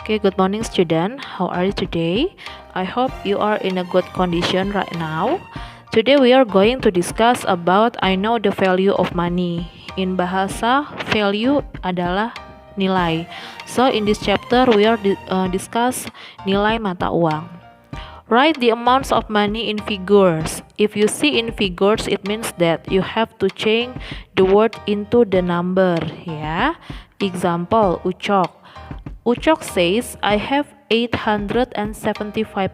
Okay, good morning student. How are you today? I hope you are in a good condition right now. Today we are going to discuss about I know the value of money. In bahasa, value adalah nilai. So in this chapter we are discuss nilai mata uang. Write the amounts of money in figures. If you see in figures, it means that you have to change the word into the number. Ya, example, Ucok. Ucok says, I have 875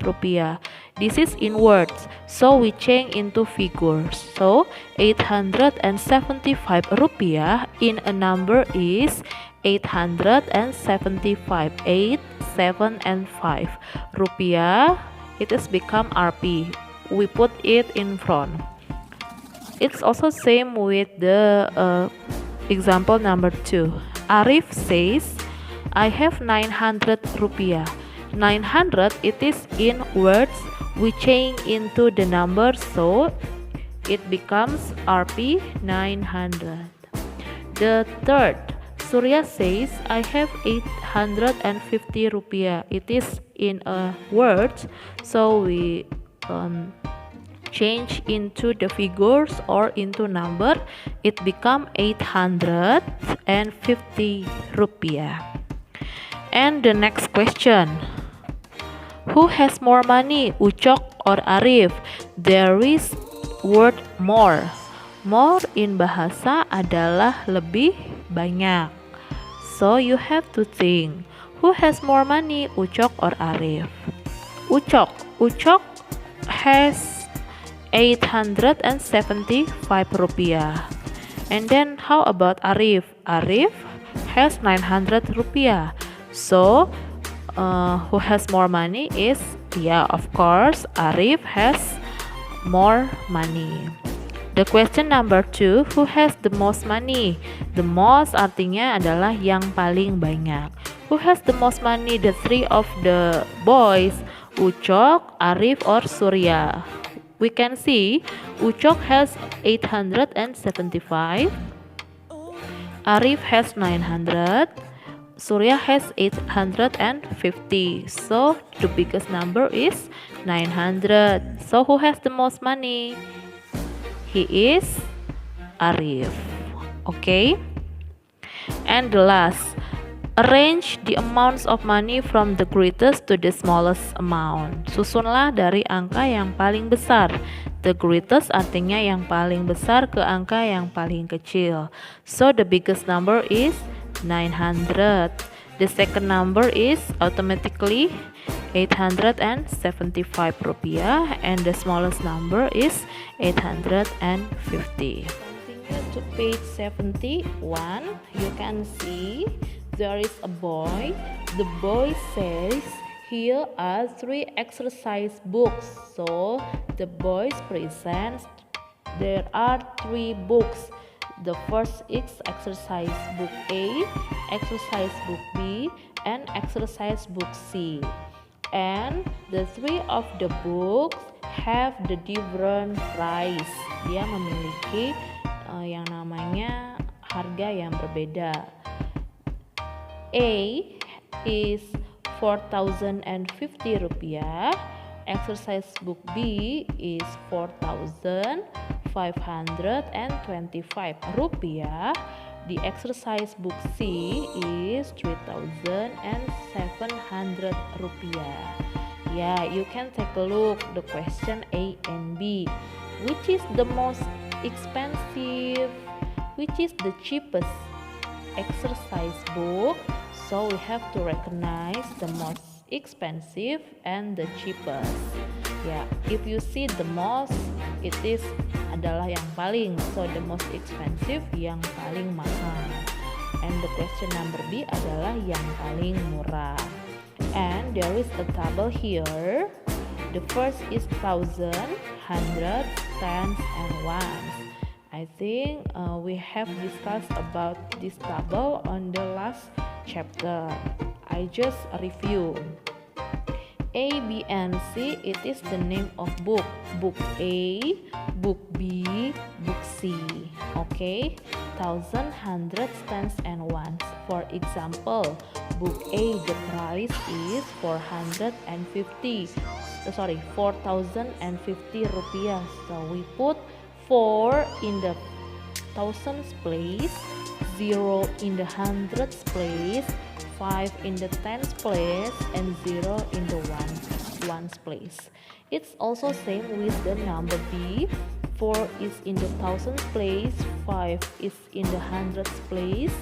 rupiah. This is in words, so we change into figures. So 875 rupiah in a number is 875. 8, 7, and 5. Rupiah, it is become Rp. We put it in front. It's also same with the example number 2. Arif says, I have 900 rupiah. 900 it is in words, we change into the number, so it becomes Rp 900. The third, Surya says, I have 850 rupiah. It is in a word, so we change into the figures or into number, it become 850 rupiah. And the next question, who has more money, Ucok or Arif? There is word more. More in bahasa adalah lebih banyak. So you have to think, who has more money, Ucok or Arif? Ucok. Ucok has 875 rupiah. And then how about Arif? Arif has 900 rupiah. So who has more money is, of course, Arif has more money. The question number 2, who has the most money? The most artinya adalah yang paling banyak. Who has the most money? The three of the boys, Ucok, Arif, or Surya. We can see Ucok has 875, Arif has 900, Surya has 850. So the biggest number is 900. So who has the most money? He is Arif. Okay. And the last, arrange the amounts of money from the greatest to the smallest amount. Susunlah dari angka yang paling besar. The greatest artinya yang paling besar ke angka yang paling kecil. So the biggest number is 900. The second number is automatically 875 rupiah, and the smallest number is 850. Continue to page 71. You can see there is a boy. The boy says, here are 3 exercise books. So the boy presents, there are 3 books. The first is exercise book A, exercise book B, and exercise book C. And the 3 of the books have the different price. Dia memiliki yang namanya harga yang berbeda. A is 4,050 rupiah. Exercise book B is 4,525 rupiah. The exercise book C is 3,700 rupiah. You can take a look the question A and B. Which is the most expensive? Which is the cheapest exercise book? So we have to recognize the most expensive and the cheapest. If you see the most, it is adalah yang paling, so the most expensive yang paling mahal, and the question number B adalah yang paling murah. And there is a table here. The first is thousand, hundreds, tens, and ones. I think we have discussed about this table on the last chapter. I just review. A, B, and C, it is the name of book. Book A, book B, book C. Okay, thousand, hundreds, tens, and ones. For example, book A, the price is 450 rupiah. So we put 4 in the thousands place, 0 in the hundreds place, 5 in the tens place, and 0 in the ones place. It's also same with the number B. 4 is in the thousands place, 5 is in the hundreds place,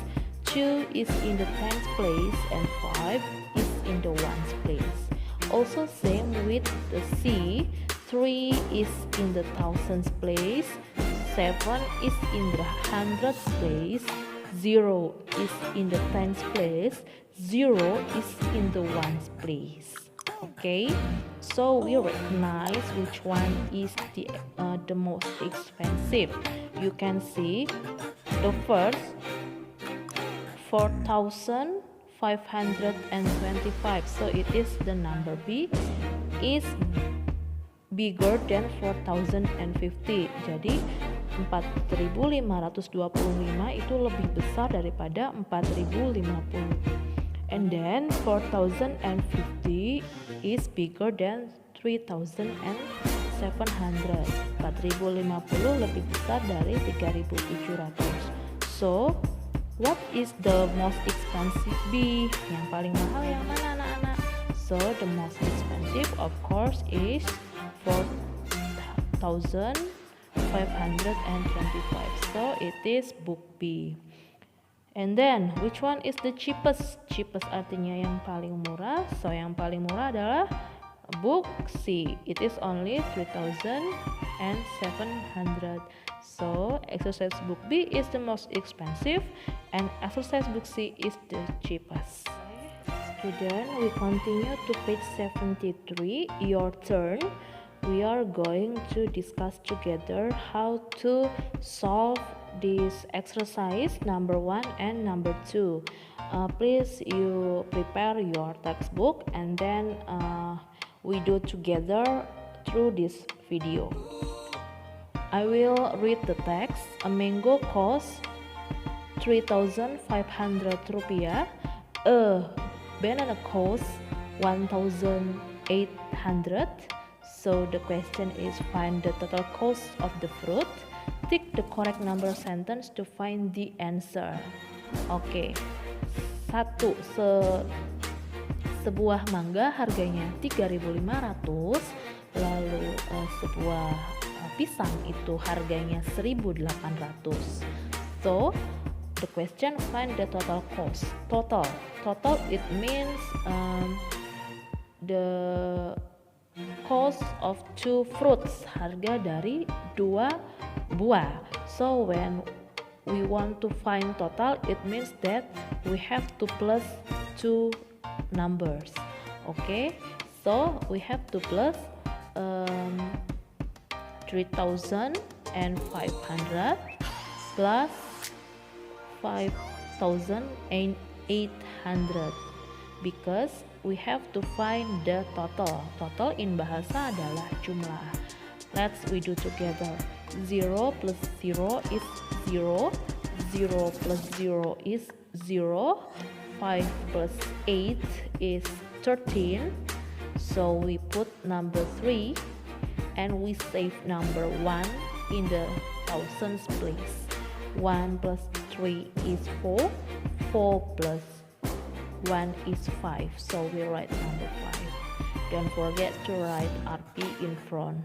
2 is in the tens place, and 5 is in the ones place. Also same with the C. 3 is in the thousands place, 7 is in the hundreds place, 0 is in the tens place, 0 is in the ones place. Okay, so we recognize which one is the most expensive. You can see the first 4,525. So it is the number B is bigger than 4,050. Jadi 4.525 itu lebih besar daripada 4.050. And then 4,050 is bigger than 3,700. 4.050 lebih besar dari 3.700. So, what is the most expensive B? Yang paling mahal yang mana, anak-anak? So, the most expensive of course is 4,525. So, it is book B. And then, which one is the cheapest? Cheapest artinya yang paling murah. So, yang paling murah adalah book C. It is only 3,700. So, exercise book B is the most expensive and exercise book C is the cheapest. Student, we continue to page 73. Your turn. We are going to discuss together how to solve this exercise number 1 and number 2. Please you prepare your textbook and then we do together through this video. I will read the text. A mango costs 3,500 rupiah. A banana costs 1,800. So the question is find the total cost of the fruit. Tick the correct number sentence to find the answer. Oke. 1. Sebuah mangga harganya 3.500, lalu sebuah pisang itu harganya 1.800. So, the question find the total cost. Total it means the cost of 2 fruits, harga dari 2 buah. So when we want to find total, it means that we have to plus 2 numbers. Okay, so we have to plus 3,500 plus 5,800 because we have to find the total. Total in bahasa adalah jumlah. Let's we do together. 0 plus 0 is 0. 0 plus 0 is 0. 5 plus 8 is 13. So we put number 3 and we save number 1 in the thousands place. 1 plus 3 is 4. 4 plus 1 is 5. So we write number 5. Don't forget to write RP in front.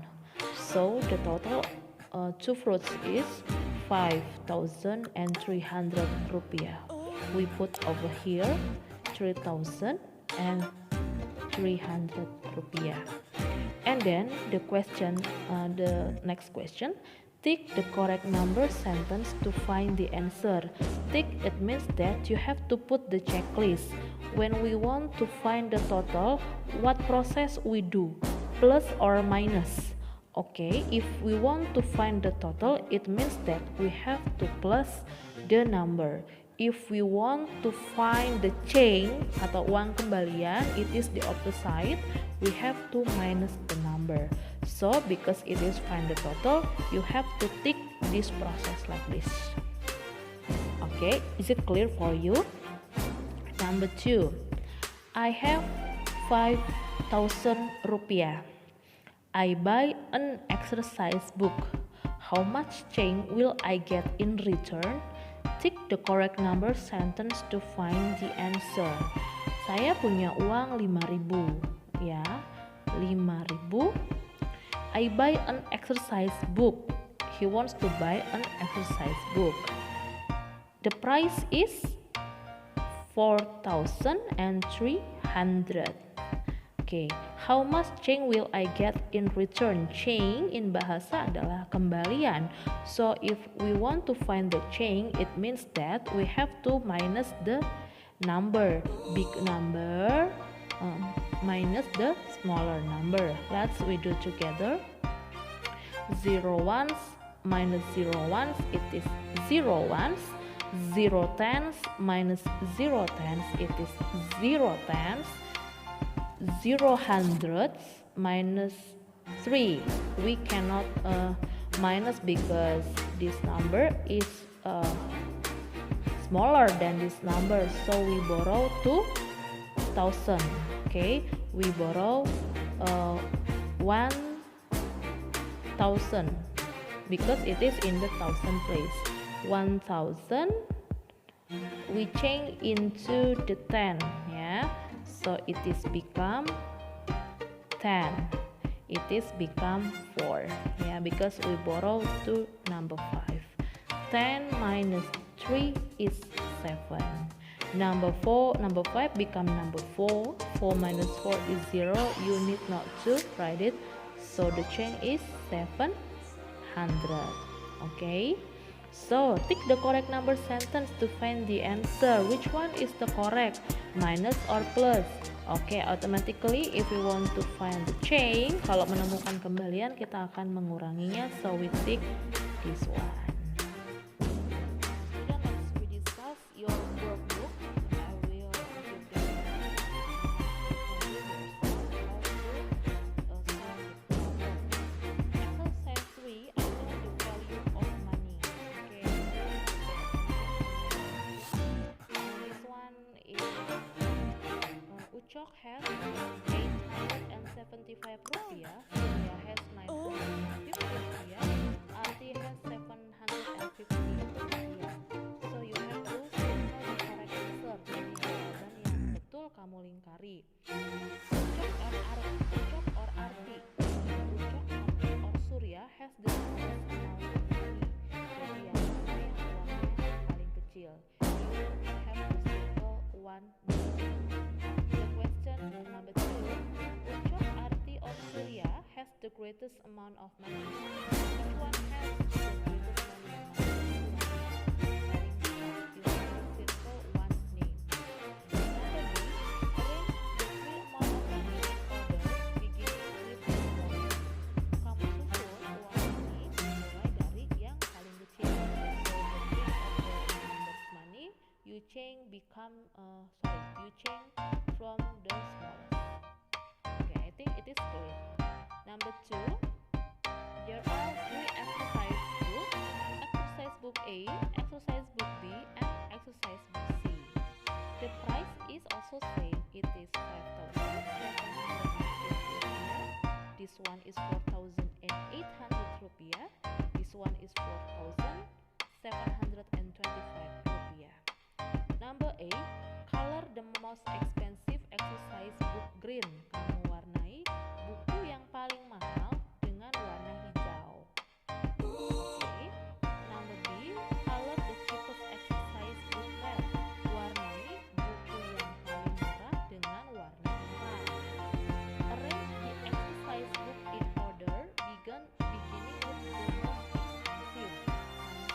So the total 2 fruits is 5,300 rupiah. We put over here 3,300 rupiah. And then the question, the next question, tick the correct number sentence to find the answer. Tick, it means that you have to put the checklist. When we want to find the total, what process we do? Plus or minus? Okay, if we want to find the total, it means that we have to plus the number. If we want to find the change atau uang kembalian, it is the opposite. We have to minus the number. So because it is find the total, you have to tick this process like this. Okay, is it clear for you? Number 2, I have 5,000 rupiah. I buy an exercise book. How much change will I get in return? Tick the correct number sentence to find the answer. Saya punya uang 5.000, ya. 5.000. I buy an exercise book. He wants to buy an exercise book. The price is 4,300. Okay, how much change will I get in return? Change in bahasa adalah kembalian. So if we want to find the change, it means that we have to minus the number, big number, minus the smaller number. Let's we do together. 0 ones minus 0 ones, it is 0 ones. 0 tens minus 0 tens, it is 0 tens. 0 hundreds minus 3, we cannot minus because this number is smaller than this number, so we borrow 2,000. Okay, we borrow 1,000 because it is in the thousand place. 1,000 we change into the 10, yeah, so it is become 10, it is become 4, yeah, because we borrow to number 5. 10 minus 3 is 7. Number 5 become number 4. 4 minus 4 is 0. You need not to write it, so the change is 700. Okay, so tick the correct number sentence to find the answer. Which one is the correct, minus or plus? Okay, automatically if we want to find the change, kalau menemukan kembalian kita akan menguranginya, so we tick this one. Then next we discuss your workbook. I will give them exercise 3, I know the value of money. Okay, this one is Ucok has 875 rupiah, Surya has 950 rupiah, Arti has 750 rupiah. So you have to circle the correct answer, jadi jawaban yang betul kamu lingkari. Ucok or Arti, Ucok or Surya has the smallest amount of money, jadi yang mana yang uangnya paling kecil. You have to circle one. Number 2, Ucok, Arti or Surya has the greatest amount of money. Which one has the greatest amount of money? You have to circle one name. Number 3, arrange the three amount of money in order beginning with the smallest. Kamu susun uang ini mulai dari yang paling kecil. So the king of the numbers money, you change from the smallest. Okay, I think it is clear. Number 2, there are 3 exercise books: exercise book A, exercise book B, and exercise book C. The price is also same. It is 5,750 rupiah. This one is 4,800 rupiah. This one is 4,725 rupiah. Number 8, color the most expensive exercise book green. Kamu warnai buku yang paling mahal dengan warna hijau. Okay. Number B, color the cheapest exercise book red. Warnai buku yang paling murah dengan warna merah. Arrange the exercise book in order, beginning with the most expensive.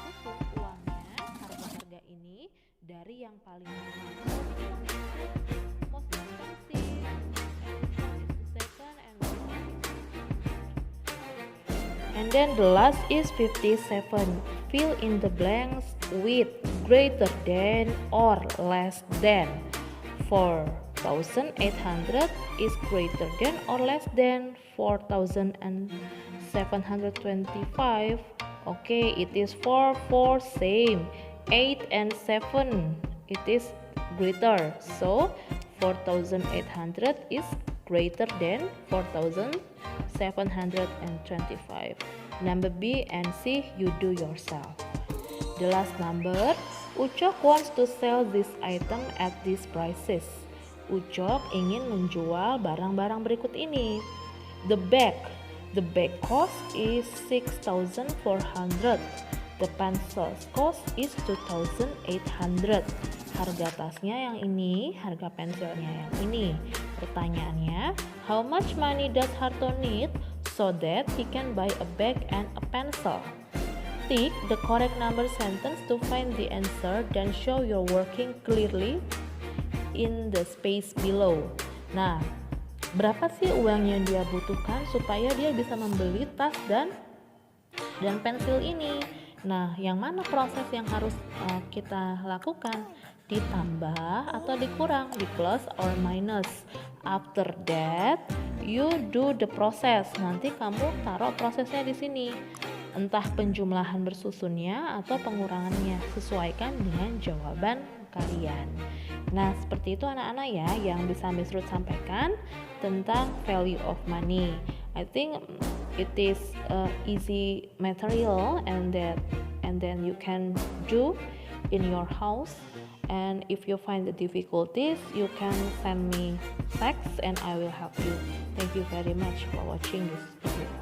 Susun uangnya, harga-harga ini dari yang paling mahal. Most expensive, and which one is the second, and which one is the third. And then the last is 57. Fill in the blanks with greater than or less than. 4,800 is greater than or less than 4,725, Okay, it is 4 same. 8 and 7 it is greater. So 4,800 is greater than 4,725. Number B and C you do yourself. The last number, Ucok wants to sell this item at these prices. Ucok ingin menjual barang-barang berikut ini. The bag cost is 6,400. The pencils cost is 2,800. Harga tasnya yang ini, harga pensilnya yang ini. Pertanyaannya, how much money does Harto need so that he can buy a bag and a pencil? Tick the correct number sentence to find the answer, then show your working clearly in the space below. Nah, berapa sih uang yang dia butuhkan supaya dia bisa membeli tas dan pensil ini? Nah, yang mana proses yang harus kita lakukan? Ditambah atau dikurang, di plus or minus. After that, you do the process. Nanti kamu taruh prosesnya di sini. Entah penjumlahan bersusunnya atau pengurangannya, sesuaikan dengan jawaban kalian. Nah, seperti itu anak-anak ya yang bisa Miss Ruth sampaikan tentang value of money. I think it is easy material and then you can do in your house. And if you find the difficulties, you can send me text and I will help you. Thank you very much for watching this video.